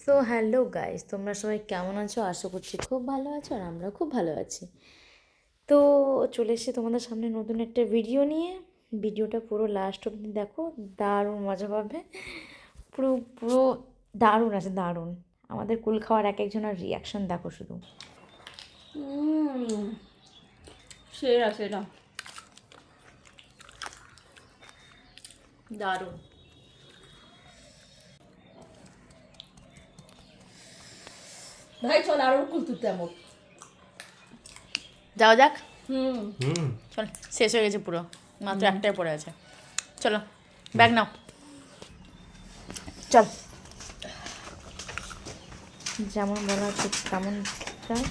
So hello guys, তোমরা সবাই কেমন আছো? আশা করছি খুব ভালো আছো, আর আমরা খুব ভালো আছি। তো চলে এসেছি তোমাদের সামনে নতুন একটা ভিডিও নিয়ে। ভিডিওটা পুরো লাস্ট অবধি দেখো, দারুণ মজা পাবে। পুরো পুরো দারুণ আছে, দারুণ। আমাদের কুল খাওয়ার এক একজনের রিয়াকশন দেখো শুধু। সেরা সেরা দারুণ। ভাই চল আরো কুল তুলতে আমার। যাওয়া যাক। হুম চল, শেষ হয়ে গেছে পুরো, মাত্র একটাই পড়ে আছে। চলো ব্যাগ নাও, চল। যেমন বলা হচ্ছে তেমন কাজ।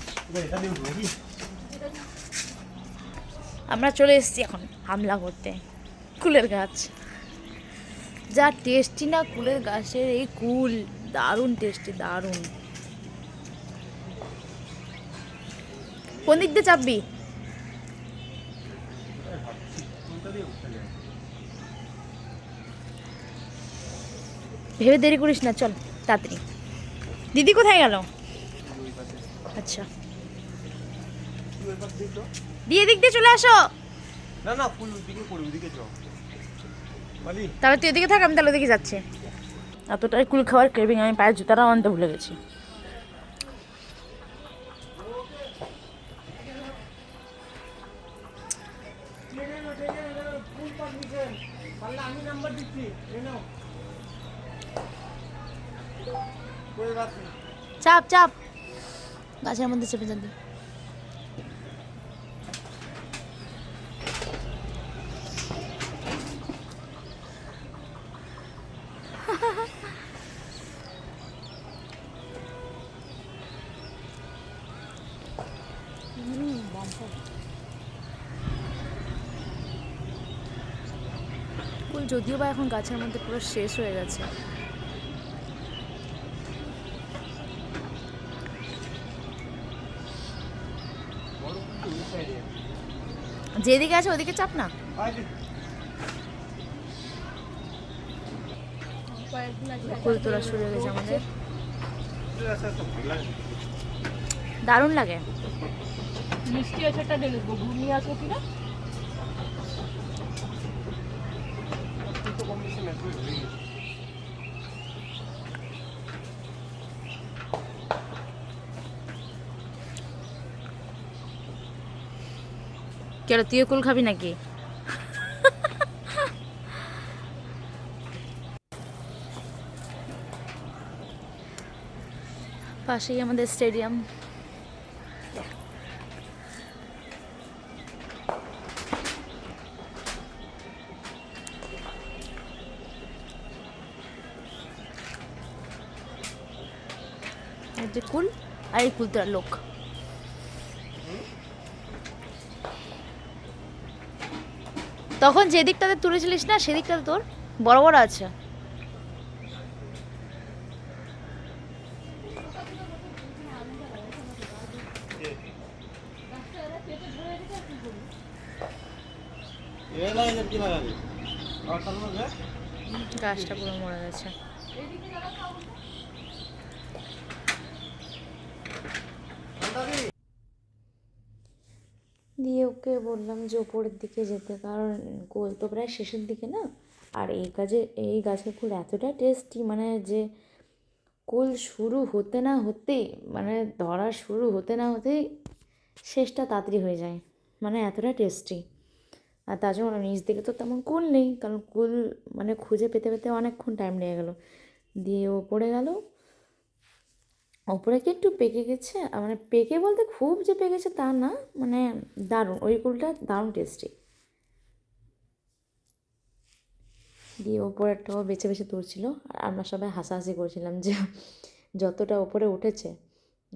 আমরা চলে এসেছি এখন হামলা করতে কুলের গাছ। যা টেস্টি না কুলের গাছের এই কুল, দারুণ টেস্টি, দারুণ। কোন দিক দিয়ে চাপবি? ভেবে দেরি করিস না, চল তাড়াতাড়ি। দিদি কোথায় গেল? আচ্ছা, দিয়ে দিক দিয়ে চলে আসো। না না, ফুল ওইদিকে পড়ে, ওইদিকে যাও মালি। তাহলে তুই এদিকে থাক, আমি তাহলে ওদিকে যাচ্ছি। এতটাই কুল খাওয়ার ক্রেভিং, আমি পায়ের জুতাটাও আনতে ভুলে গেছি। আমি নাম্বার দিচ্ছি, নাও। চাপ চাপ, গাছের মধ্যে চেপে যাবি। কুল যদিও বা এখন গাছের মধ্যে পুরো শেষ হয়ে গেছে। যেদিকে আছে ওদিকে চাপ না। কুল তোলা শুরু হয়ে গেছে আমাদের। দারুণ লাগে। মিষ্টি আছে একটা ঢেলে দেবো, ঘুমিয়ে আসো কিনা। কেন, তুইও কুল খাবি নাকি? পাশেই আমাদের স্টেডিয়াম। যে কুল আর এই কুল তোলার লোক। তখন যে দিকটাতে তুলেছিলিস না, সেদিকটাতে তোর বড় বড় আছে। গাছটা পুরো মরে গেছে। দিয়ে ওকে বললাম যে ওপরের দিকে যেতে, কারণ গোল তো প্রায় শেষের দিকে না। আর এই গাছের ফুল এতটা টেস্টি, মানে যে কুল শুরু হতে না হতেই, মানে ধরা শুরু হতে না হতেই শেষটা তাড়াতাড়ি হয়ে যায়, মানে এতটা টেস্টি। আর তার জন্য নিচ দিকে তো তেমন কুল নেই, কারণ কুল মানে খুঁজে পেতে পেতে অনেকক্ষণ টাইম লেগে গেলো। দিয়ে ওপরে গেল, ওপরে কি একটু পেকে গেছে, মানে পেকে বলতে খুব যে পেকেছে তা না, মানে দারুণ, ওই কুলটা দারুণ টেস্টি। দিয়ে ওপরেরটাও বেছে বেছে তুলছিল, আর আমরা সবাই হাসাহাসি করছিলাম যে যতটা ওপরে উঠেছে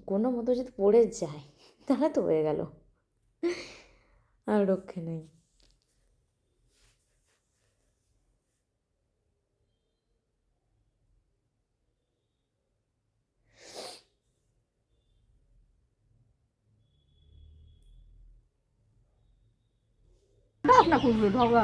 কোনো মতো যদি পড়ে যায় তাহলে তো হয়ে গেল, আর রক্ষে নেই। না করবে ঢগা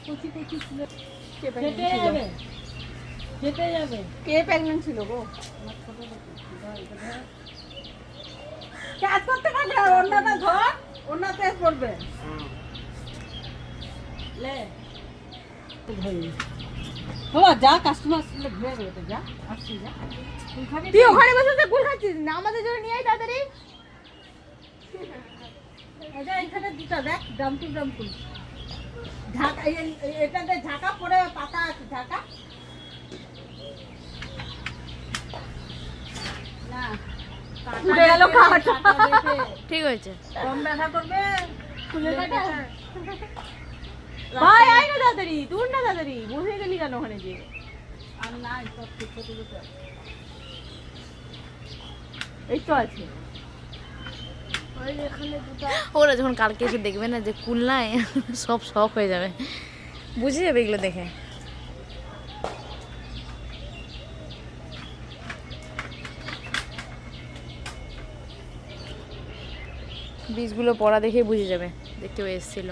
কচি কচি ছিল কে খেতে যাবে খেতে যাবে কে প্রেগন্যান্ট ছিল গো? কাজ করতে পারবে না অন্যটা ধর অন্যতে পড়বে লে বাবা যা কাস্টমার আসলে ঘুরে বেরোতে যা আসছি যা তুই ওখানে বসে কুল খাচ্ছিস না, আমাদের জন্য নিয়ে আয় তাড়াতাড়ি। এটা এখানে দুটো দেখ ডাম্পুল ডাম্পুল ঢাকা এটাতে ঢাকা পরে পাতা আছে ঢাকা না উঠে গেল খাওয়াটা। ঠিক হয়েছে। কম ব্যথা করবে খুলে কাটা ভাই আয় না তাড়াতাড়ি, দূর না তাড়াতাড়ি, বসে গেলি কেন ওখানে গিয়ে? আর নাই সব ঠিক ছোট ছোট এই তো আছে। ওই এখানে দুটো ওরা যখন কালকে এসে দেখবে না যে কুল নাই, সব শখ হয়ে যাবে, বুঝে যাবে এগুলো দেখে। বীজগুলো পড়া দেখে বুঝে যাবে যে কেউ এসেছিল।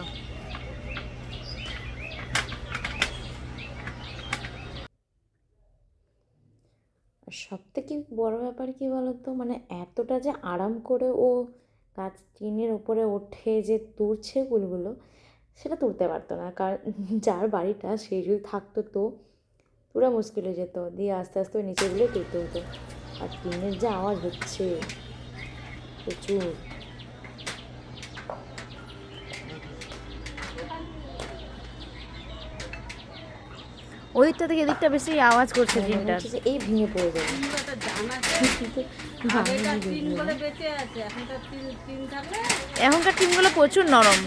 সব থেকে বড় ব্যাপার কি বলতো, মানে এতটা যে আরাম করে ও গাছ টিনের উপরে ওঠে যে তুলছে কুলগুলো, সেটা তুলতে পারতো না। কারণ যার বাড়িটা সেই যদি থাকতো তো পুরো মুশকিল হয়ে যেত, দিয়ে আস্তে আস্তে ওই নিচেগুলোই তুলতে হতো। আর টিনের যে আওয়াজ হচ্ছে প্রচুর। ওইদিকটা থেকে এদিকটা বেশি আওয়াজ করছে টিনটা, এই ভেঙে পড়ে যাবে। একটা জান আছে আগেকার টিনগুলো বেঁচে আছে এখনকার টিন থাকলে এখনকার টিনগুলো প্রচুর নরম।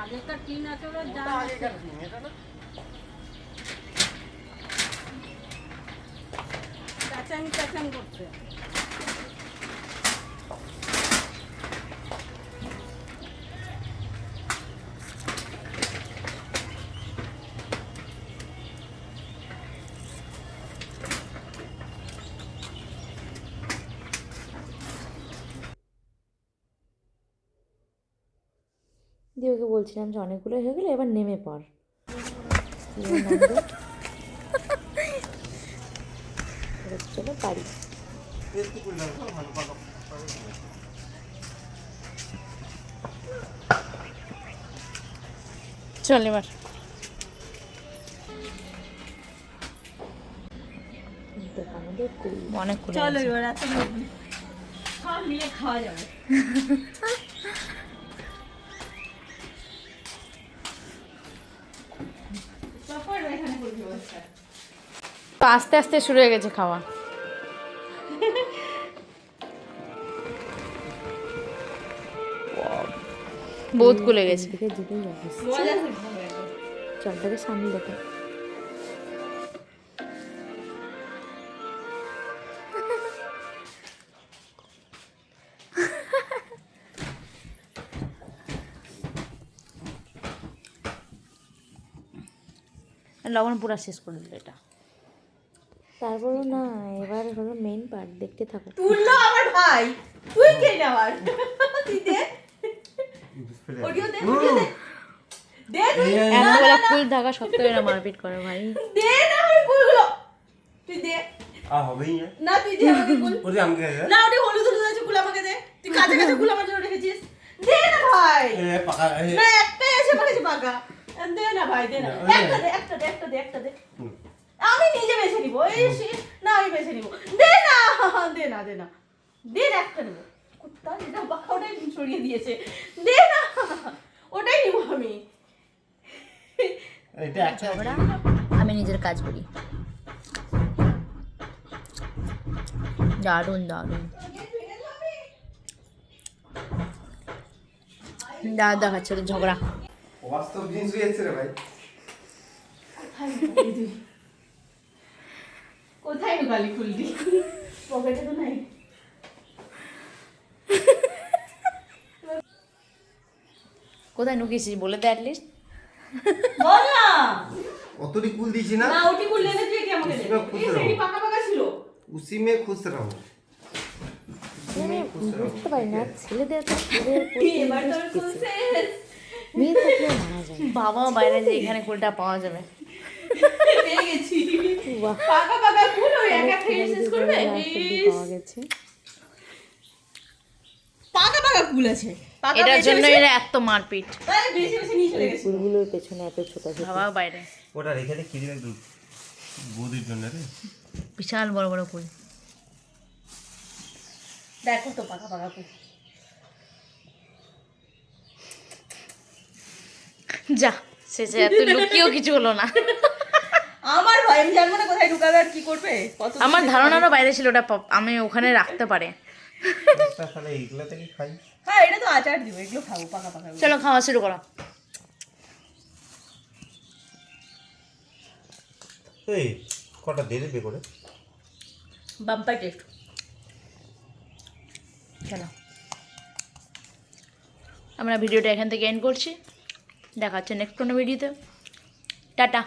আগেকার টিন আছে ওরা জান আছে চাচাং চাচাং করছে দিয়ে ওকে বলছিলাম যে অনেকগুলো হয়ে গেলে এবার নেমে পড়। চলো পারি। চল এবার অনেক চলো এবার এত সব মিলে খাওয়া যাবে তো আস্তে আস্তে শুরু হয়ে গেছে খাওয়া। বহুত কুলে গেছে। চলটাকে সামনে দেখো। লবণ পুরা শেষ করে দিল এটা। তারপরও না, এবার হলো মেইন পার্ট, দেখতে থাকো। তুললো আমার ভাই তুই কে নেওয়ার তুই দে অডিও দে দে তুই এতগুলো ফুল থাকা সত্ত্বেও এরা মারপিট করে ভাই। দে না ওই ফুলগুলো তুই দে হবেই না তুই দে আমাকে ফুল ওরে আমাকে না ওটি হলুদ হলুদ আছে ফুল আমাকে দে তুই কাছে কাছে ফুল আমার জন্য রেখেছিস দে না ভাই পাকা না একটাই এসে পাকেছে পাকা দে না ভাই দে না একটা দে আমি নিজে বেছে নিব এই না আমি বেছে নিব দে না দে না দে না দে না একটা নেব কুত্তা যেটা বাঁকা ওটাই ছড়িয়ে দিয়েছে দে না ওটাই নিব আমি এটা একটা আমি নিজের কাজ করি। দারুণ দারুণ দাদা দেখাচ্ছে ওদের ঝগড়া। বাস্তব জিনিস হয়েছে রে ভাই। কোথায় গালি খুললি পকেটে তো নাই কোথায় নুকিয়েছিস বলে দে অ্যাটলিস্ট। বল না অতটি কুল দিছি না না ওটি খুললে না তুই কি আমাকে দে उसमें खुश এই रहो। সেটি পাকা পাকা ছিল उसी में खुश रहो। আমি বুঝতে পারি না ছেলেদের তো ফুলের প্রতি এবার তোর interest কুল কিসে? শেষ। মেয়ে থাকলে মারা যায় বাবা বাইরে যে এখানে কুলটা পাওয়া যাবে। পেয়ে গেছি বাহ পাকা পাকা কুল ওই এক অনেক এক খেয়ে শেষ করবে last অব্দি ইস, পাওয়া গেছে পাকা পাকা কুল আছে পাকা এটার বেছে জন্য বেছে- এরা এত মারপিট। আরে বেছে বেছে নিয়ে চলে এই গেছে ফুলগুলোর পেছনে এত ছোটাছুটি বাবা বাইরে ওটা রেখে দে কি দিবে বৌদির জন্য রে বিশাল বড় বড় কুল। দেখো তো পাকা পাকা কুল যা শেষে এত লুকিয়েও কিছু হলো না। আমার ভয় আমি জানবো না কোথায় ঢুকাবে আর কি করবে কত আমার ধারণারও বাইরে ছিল ওটা আমি ওখানে রাখতে পারে। তাহলে এইগুলা থেকে খাই হ্যাঁ এটা তো আচার দিব এগুলো খাবো পাকা পাকা চলো খাওয়া শুরু করো। এই কটা দিয়ে দেবে করে বাম্পার টেস্ট চলো আমরা ভিডিওটা এখান থেকে এন্ড করছি। দেখা হচ্ছে নেক্সট কোনো ভিডিওতে। টাটা।